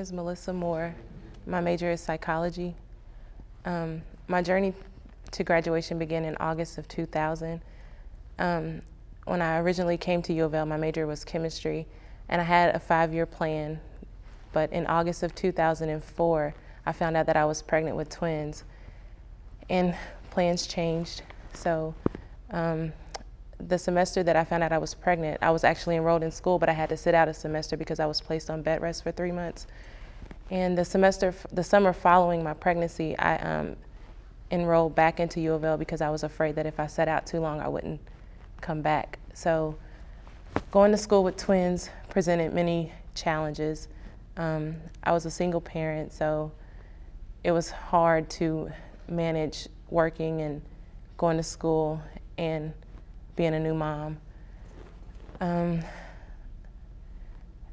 is Melissa Moore. My major is psychology. My journey to graduation began in August of 2000. When I originally came to U of L, my major was chemistry, and I had a 5-year plan. But in August of 2004, I found out that I was pregnant with twins, and plans changed. So the semester that I found out I was pregnant, I was actually enrolled in school, but I had to sit out a semester because I was placed on bed rest for 3 months. And the summer following my pregnancy, I enrolled back into U of L because I was afraid that if I sat out too long, I wouldn't come back. So going to school with twins presented many challenges. I was a single parent, so it was hard to manage working and going to school and being a new mom.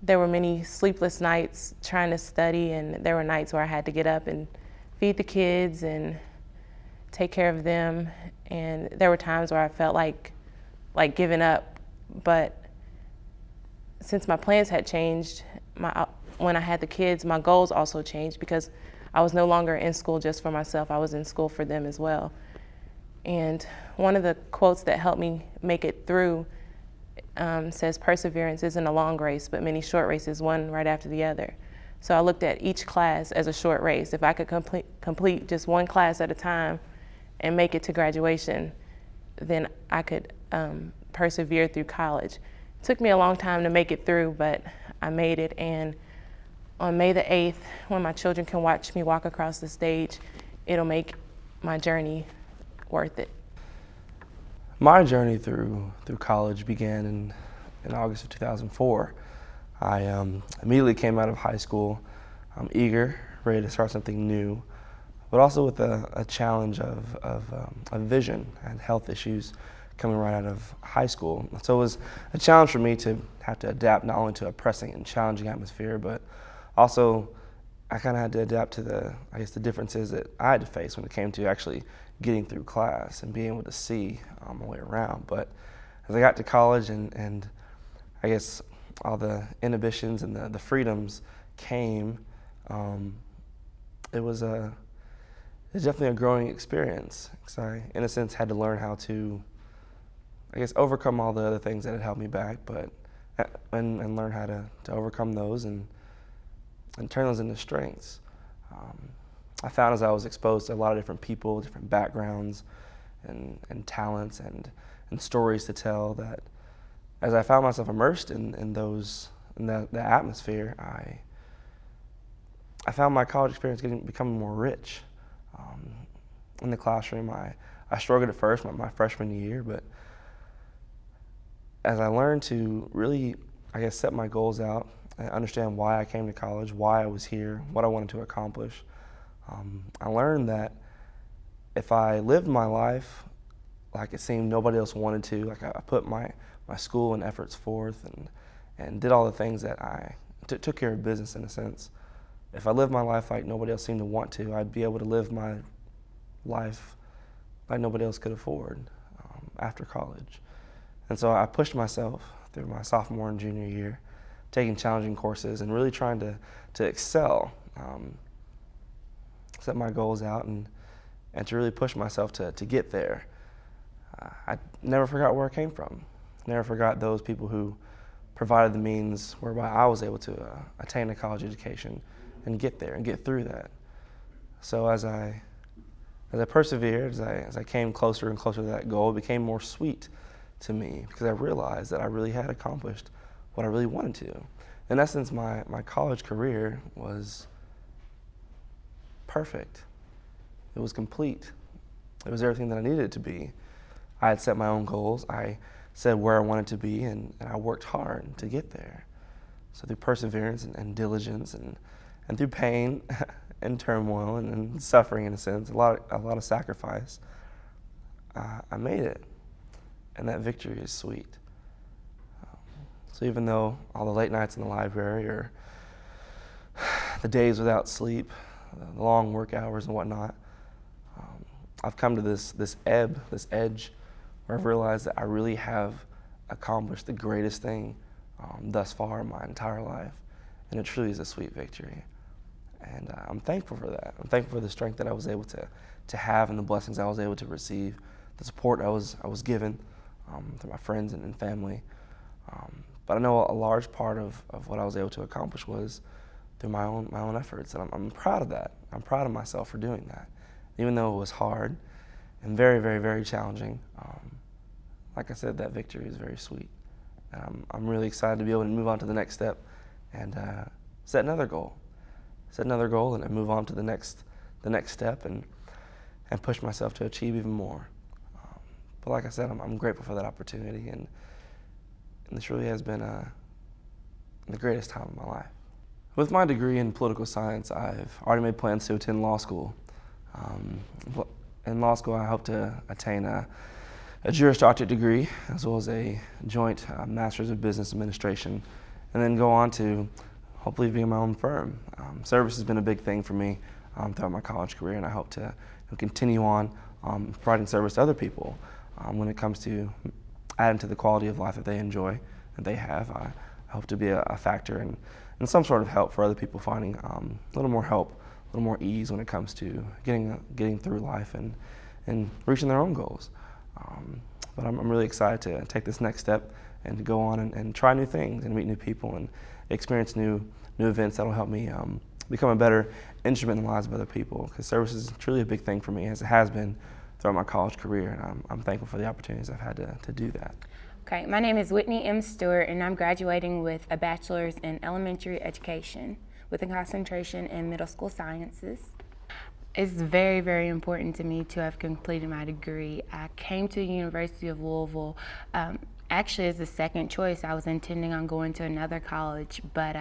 There were many sleepless nights trying to study, and there were nights where I had to get up and feed the kids and take care of them. And there were times where I felt like giving up. But since my plans had changed, when I had the kids, my goals also changed because I was no longer in school just for myself. I was in school for them as well. And one of the quotes that helped me make it through says, "Perseverance isn't a long race, but many short races, one right after the other." So I looked at each class as a short race. If I could complete just one class at a time and make it to graduation, then I could persevere through college. It took me a long time to make it through, but I made it. And on May the 8th, when my children can watch me walk across the stage, it'll make my journey worth it. My journey through college began in August of 2004. I immediately came out of high school, eager, ready to start something new, but also with a challenge of vision and health issues coming right out of high school. So it was a challenge for me to have to adapt not only to a pressing and challenging atmosphere, but also I kind of had to adapt to the differences that I had to face when it came to actually getting through class and being able to see my way around. But as I got to college and I guess all the inhibitions and the freedoms came, it was definitely a growing experience, because I, in a sense, had to learn how to, I guess, overcome all the other things that had held me back, but and learn how to overcome those and turn those into strengths. I found as I was exposed to a lot of different people, different backgrounds, and talents and stories to tell, that as I found myself immersed in the atmosphere, I found my college experience becoming more rich. In the classroom, I struggled at first, my freshman year, but as I learned to really, I guess, set my goals out and understand why I came to college, why I was here, what I wanted to accomplish, I learned that if I lived my life like it seemed nobody else wanted to, like I put my school and efforts forth and did all the things that I took care of business in a sense. If I lived my life like nobody else seemed to want to, I'd be able to live my life like nobody else could afford after college. And so I pushed myself through my sophomore and junior year, taking challenging courses and really trying to excel, set my goals out and to really push myself to get there. I never forgot where I came from. Never forgot those people who provided the means whereby I was able to attain a college education and get there and get through that. So as I persevered, as I came closer and closer to that goal, it became more sweet to me because I realized that I really had accomplished what I really wanted to. In essence, my college career was perfect. It was complete. It was everything that I needed it to be. I had set my own goals. I said where I wanted to be, and I worked hard to get there. So through perseverance and diligence and through pain and turmoil and suffering, in a sense, a lot of sacrifice, I made it. And that victory is sweet. So even though all the late nights in the library or the days without sleep, the long work hours and whatnot, I've come to this edge where I've realized that I really have accomplished the greatest thing thus far in my entire life. And it truly is a sweet victory. And I'm thankful for that. I'm thankful for the strength that I was able to have and the blessings I was able to receive, the support I was given through my friends and family. But I know a large part of what I was able to accomplish was through my own efforts, and I'm proud of that. I'm proud of myself for doing that, even though it was hard and very, very, very challenging. Like I said, that victory is very sweet, and I'm really excited to be able to move on to the next step and set another goal, and move on to the next step and push myself to achieve even more. But like I said, I'm grateful for that opportunity, and this really has been the greatest time of my life. With my degree in political science, I've already made plans to attend law school. In law school, I hope to attain a Juris Doctor degree, as well as a joint Master's of Business Administration, and then go on to hopefully being my own firm. Service has been a big thing for me throughout my college career, and I hope to continue on providing service to other people when it comes to adding to the quality of life that they enjoy and they have. I hope to be a factor and some sort of help for other people finding a little more help, a little more ease when it comes to getting through life and reaching their own goals. But I'm really excited to take this next step and to go on and try new things and meet new people and experience new events that will help me become a better instrument in the lives of other people, because service is truly a big thing for me, as it has been throughout my college career, and I'm thankful for the opportunities I've had to do that. Okay, my name is Whitney M. Stewart, and I'm graduating with a bachelor's in elementary education with a concentration in middle school sciences. It's very, very important to me to have completed my degree. I came to the University of Louisville actually as a second choice. I was intending on going to another college, but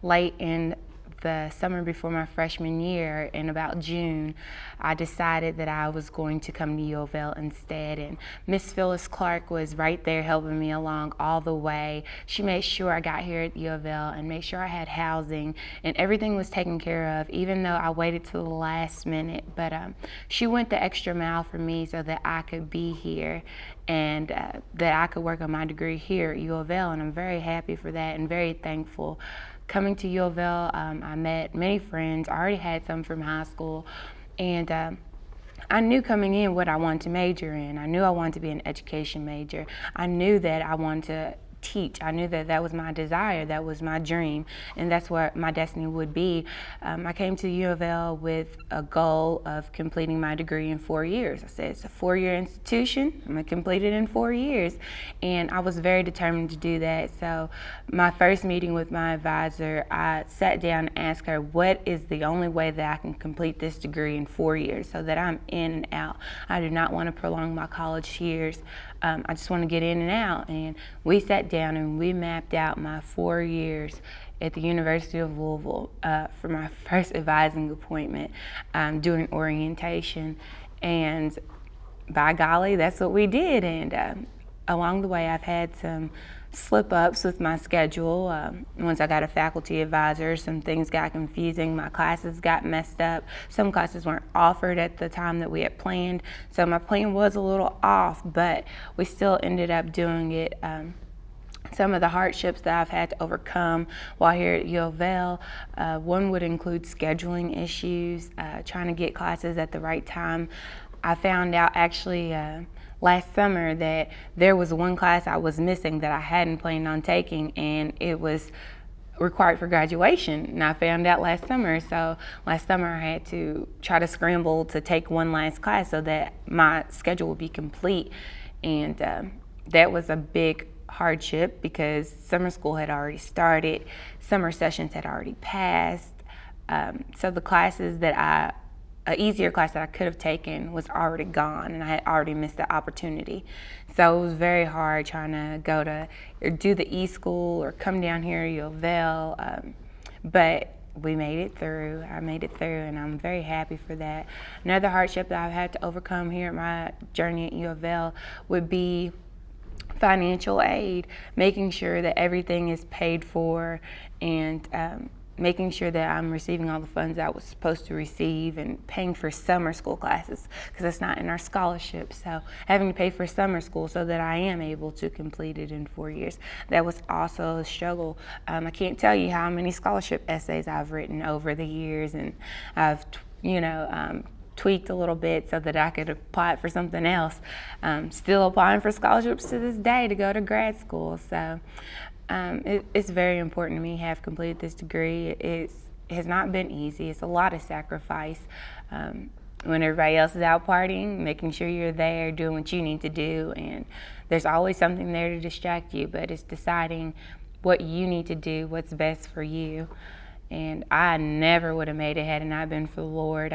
late in the summer before my freshman year, in about June, I decided that I was going to come to U of L instead, and Miss Phyllis Clark was right there helping me along all the way. She made sure I got here at U of L and made sure I had housing, and everything was taken care of, even though I waited till the last minute. But she went the extra mile for me so that I could be here and that I could work on my degree here at U of L, and I'm very happy for that and very thankful. Coming to U of L, I met many friends. I already had some from high school, and I knew coming in what I wanted to major in. I knew I wanted to be an education major. I knew that I wanted to teach. I knew that that was my desire, that was my dream, and that's what my destiny would be. I came to U of L with a goal of completing my degree in 4 years. I said, it's a 4-year institution. I'm gonna complete it in 4 years. And I was very determined to do that. So my first meeting with my advisor, I sat down and asked her, what is the only way that I can complete this degree in 4 years so that I'm in and out? I do not want to prolong my college years. I just want to get in and out. And we sat down and we mapped out my 4 years at the University of Louisville for my first advising appointment, doing orientation. And by golly, that's what we did. And along the way, I've had some slip-ups with my schedule. Once I got a faculty advisor, some things got confusing. My classes got messed up. Some classes weren't offered at the time that we had planned. So my plan was a little off, but we still ended up doing it. Some of the hardships that I've had to overcome while here at U of L, one would include scheduling issues, trying to get classes at the right time. I found out actually last summer that there was one class I was missing that I hadn't planned on taking, and it was required for graduation, and I found out last summer. So last summer I had to try to scramble to take one last class so that my schedule would be complete, and that was a big hardship because summer school had already started, summer sessions had already passed, so the classes that an easier class that I could have taken was already gone, and I had already missed the opportunity. So it was very hard trying to go to or do the e-school or come down here to U of L, but we made it through. I made it through, and I'm very happy for that. Another hardship that I've had to overcome here at my journey at U of L would be financial aid, making sure that everything is paid for, and making sure that I'm receiving all the funds I was supposed to receive, and paying for summer school classes because it's not in our scholarship. So having to pay for summer school so that I am able to complete it in 4 years. That was also a struggle. I can't tell you how many scholarship essays I've written over the years, and I've, tweaked a little bit so that I could apply it for something else. Still applying for scholarships to this day to go to grad school. So it's very important to me to have completed this degree. It has not been easy. It's a lot of sacrifice. When everybody else is out partying, making sure you're there doing what you need to do, and there's always something there to distract you, but it's deciding what you need to do, what's best for you. And I never would have made it had it not been for the Lord.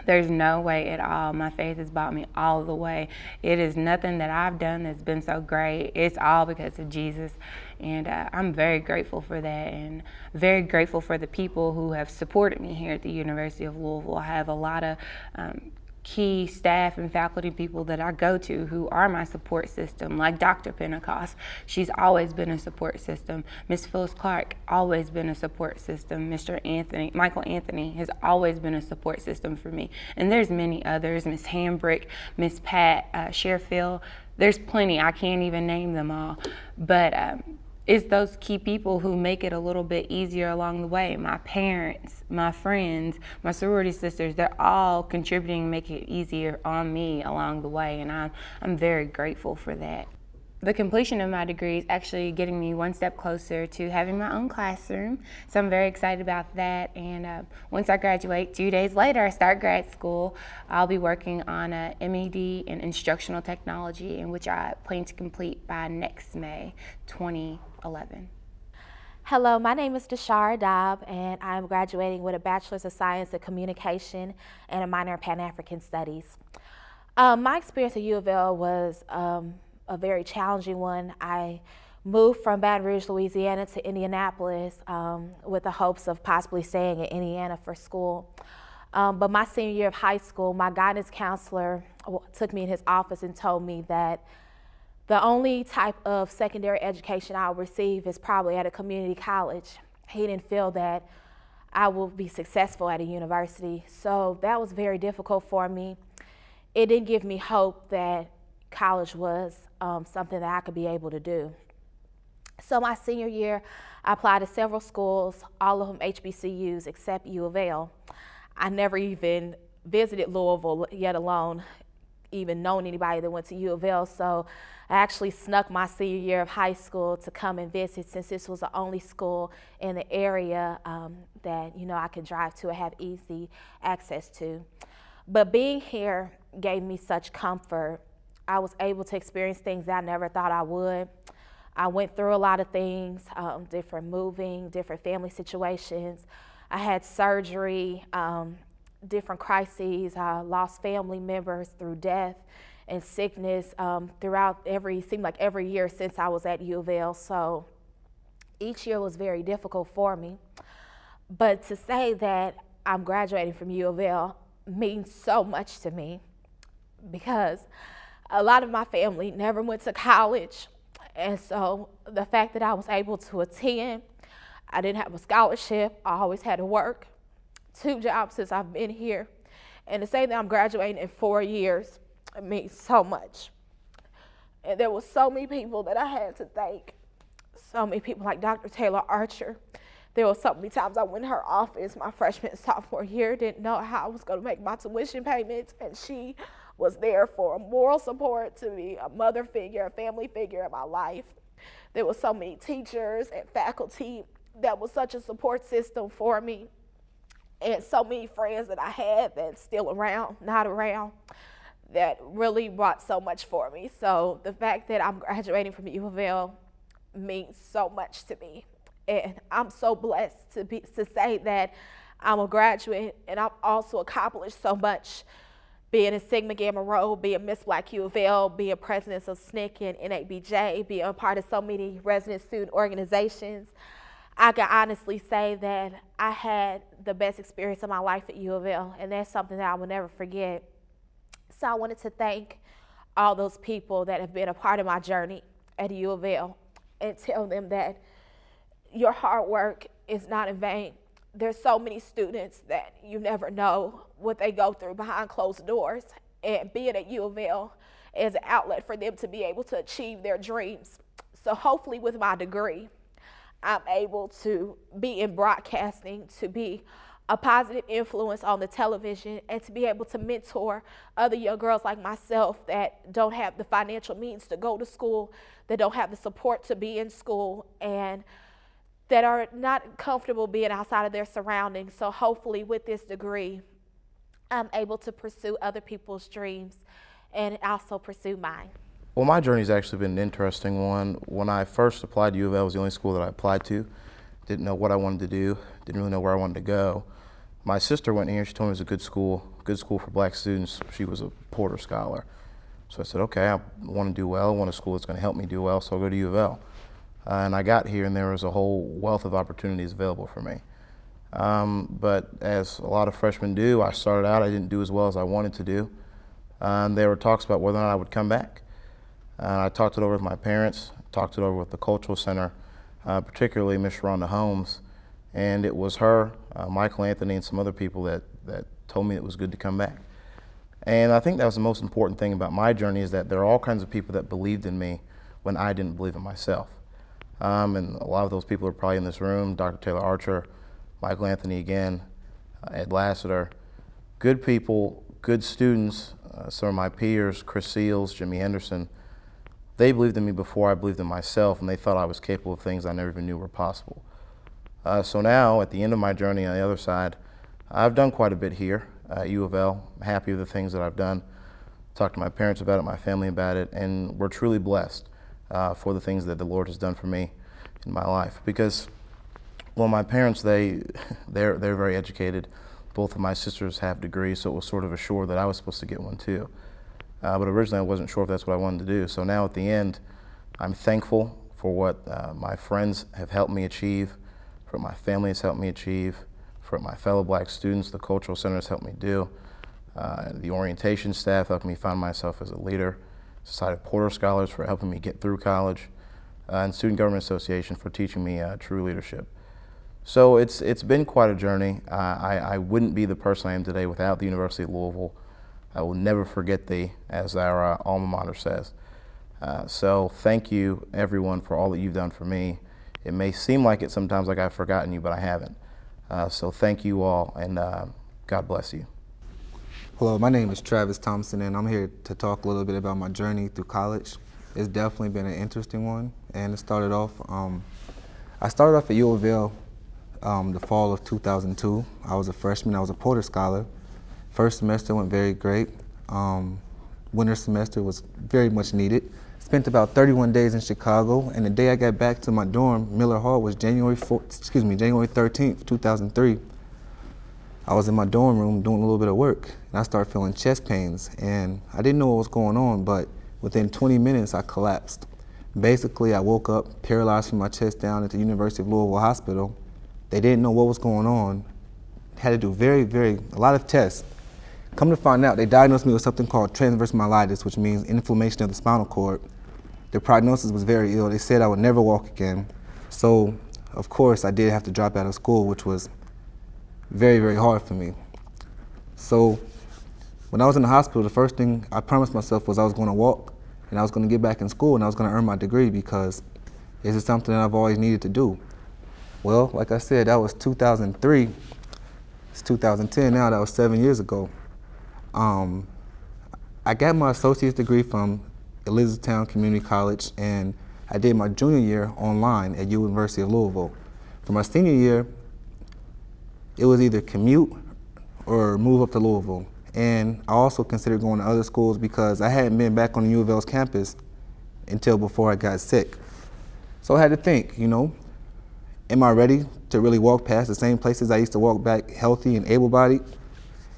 There's no way at all. My faith has brought me all the way. It is nothing that I've done that's been so great. It's all because of Jesus. And I'm very grateful for that, and very grateful for the people who have supported me here at the University of Louisville. I have a lot of key staff and faculty people that I go to who are my support system, like Dr. Pentecost. She's always been a support system. Miss Phyllis Clark, always been a support system. Michael Anthony has always been a support system for me. And there's many others, Miss Hambrick, Miss Pat, Sherfield. There's plenty, I can't even name them all. But it's those key people who make it a little bit easier along the way. My parents, my friends, my sorority sisters, they're all contributing to make it easier on me along the way, and I'm very grateful for that. The completion of my degree is actually getting me one step closer to having my own classroom, so I'm very excited about that. And once I graduate, 2 days later, I start grad school. I'll be working on a MED in instructional technology, in which I plan to complete by next May 2011. Hello, my name is Deshara Dobb, and I'm graduating with a Bachelor's of Science in Communication and a minor in Pan-African Studies. My experience at U of L was a very challenging one. I moved from Baton Rouge, Louisiana to Indianapolis with the hopes of possibly staying in Indiana for school. But my senior year of high school, my guidance counselor took me in his office and told me that the only type of secondary education I will receive is probably at a community college. He didn't feel that I will be successful at a university. So that was very difficult for me. It didn't give me hope that college was something that I could be able to do. So my senior year, I applied to several schools, all of them HBCUs except U of L. I never even visited Louisville, yet alone even known anybody that went to U of L. So I actually snuck my senior year of high school to come and visit, since this was the only school in the area that I could drive to and have easy access to. But being here gave me such comfort. I was able to experience things that I never thought I would. I went through a lot of things, different moving, different family situations. I had surgery, different crises. I lost family members through death and sickness throughout seemed like every year since I was at U of L. So each year was very difficult for me. But to say that I'm graduating from U of L means so much to me, because a lot of my family never went to college. And so the fact that I was able to attend, I didn't have a scholarship. I always had to work 2 jobs since I've been here. And to say that I'm graduating in 4 years, it means so much. And there were so many people that I had to thank. So many people like Dr. Taylor Archer. There were so many times I went in her office my freshman and sophomore year, didn't know how I was going to make my tuition payments, and she was there for moral support to me, a mother figure, a family figure in my life. There were so many teachers and faculty that was such a support system for me, and so many friends that I had that's still around, not around, that really brought so much for me. So the fact that I'm graduating from U of L means so much to me. And I'm so blessed to say that I'm a graduate, and I've also accomplished so much, being in Sigma Gamma Rho, being Miss Black U of L, being president of SNCC and NABJ, being a part of so many resident student organizations. I can honestly say that I had the best experience of my life at U of L, and that's something that I will never forget. So I wanted to thank all those people that have been a part of my journey at U of L and tell them that your hard work is not in vain. There's so many students that you never know what they go through behind closed doors, and being at U of L is an outlet for them to be able to achieve their dreams. So hopefully with my degree, I'm able to be in broadcasting, to be a positive influence on the television, and to be able to mentor other young girls like myself that don't have the financial means to go to school, that don't have the support to be in school, and that are not comfortable being outside of their surroundings. So hopefully with this degree, I'm able to pursue other people's dreams and also pursue mine. Well, my journey's actually been an interesting one. When I first applied to U of L, it was the only school that I applied to. Didn't know what I wanted to do, didn't really know where I wanted to go. My sister went here, she told me it was a good school for black students. She was a Porter Scholar. So I said, okay, I want to do well, I want a school that's going to help me do well, so I'll go to U of L. And I got here and there was a whole wealth of opportunities available for me. But as a lot of freshmen do, I started out, I didn't do as well as I wanted to do. There were talks about whether or not I would come back. I talked it over with my parents, talked it over with the Cultural Center, particularly Miss Sharonda Holmes. And it was her, Michael Anthony, and some other people that told me it was good to come back. And I think that was the most important thing about my journey, is that there are all kinds of people that believed in me when I didn't believe in myself. And a lot of those people are probably in this room: Dr. Taylor Archer, Michael Anthony again, Ed Lassiter. Good people, good students, some of my peers, Chris Seals, Jimmy Henderson. They believed in me before I believed in myself, and they thought I was capable of things I never even knew were possible. So now, at the end of my journey on the other side, I've done quite a bit here at U of L. I'm happy with the things that I've done. Talked to my parents about it, my family about it, and we're truly blessed for the things that the Lord has done for me in my life. Because, well, my parents, they're very educated. Both of my sisters have degrees, so it was sort of assured that I was supposed to get one too. But originally I wasn't sure if that's what I wanted to do. So now at the end, I'm thankful for what my friends have helped me achieve, for what my family has helped me achieve, for what my fellow black students, the Cultural Center has helped me do. The orientation staff helped me find myself as a leader. Society of Porter Scholars for helping me get through college. And Student Government Association for teaching me true leadership. So it's been quite a journey. I wouldn't be the person I am today without the University of Louisville. I will never forget thee, as our alma mater says. So thank you, everyone, for all that you've done for me. It may seem like it sometimes, like I've forgotten you, but I haven't. So thank you all, and God bless you. Hello, my name is Travis Thompson, and I'm here to talk a little bit about my journey through college. It's definitely been an interesting one, and it started off, I started off at U of L the fall of 2002. I was a freshman, I was a Porter Scholar. First semester went very great. Winter semester was very much needed. Spent about 31 days in Chicago, and the day I got back to my dorm, Miller Hall, was January 13th, 2003. I was in my dorm room doing a little bit of work, and I started feeling chest pains, and I didn't know what was going on, but within 20 minutes, I collapsed. Basically, I woke up paralyzed from my chest down at the University of Louisville Hospital. They didn't know what was going on. Had to do a lot of tests. Come to find out, they diagnosed me with something called transverse myelitis, which means inflammation of the spinal cord. The prognosis was very ill. They said I would never walk again. So, of course, I did have to drop out of school, which was very hard for me. So, when I was in the hospital, the first thing I promised myself was I was going to walk, and I was going to get back in school, and I was going to earn my degree, because this is something that I've always needed to do. Well, like I said, that was 2003. It's 2010 now. That was 7 years ago. I got my associate's degree from Elizabethtown Community College, and I did my junior year online at University of Louisville. For my senior year, it was either commute or move up to Louisville. And I also considered going to other schools because I hadn't been back on the U of L's campus until before I got sick. So I had to think, am I ready to really walk past the same places I used to walk back healthy and able-bodied?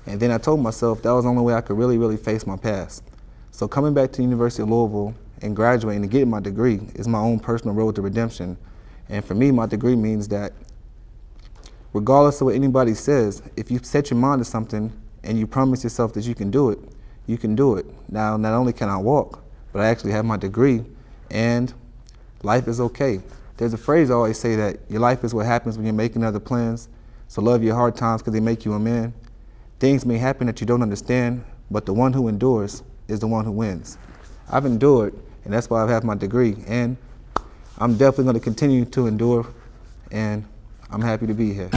And then I told myself that was the only way I could really face my past. So coming back to the University of Louisville and graduating and getting my degree is my own personal road to redemption. And for me, my degree means that regardless of what anybody says, if you set your mind to something and you promise yourself that you can do it, you can do it. Now, not only can I walk, but I actually have my degree, and life is okay. There's a phrase I always say that your life is what happens when you're making other plans, so love your hard times because they make you a man. Things may happen that you don't understand, but the one who endures is the one who wins. I've endured, and that's why I have my degree, and I'm definitely going to continue to endure, and I'm happy to be here.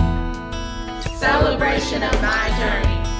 Celebration of my journey.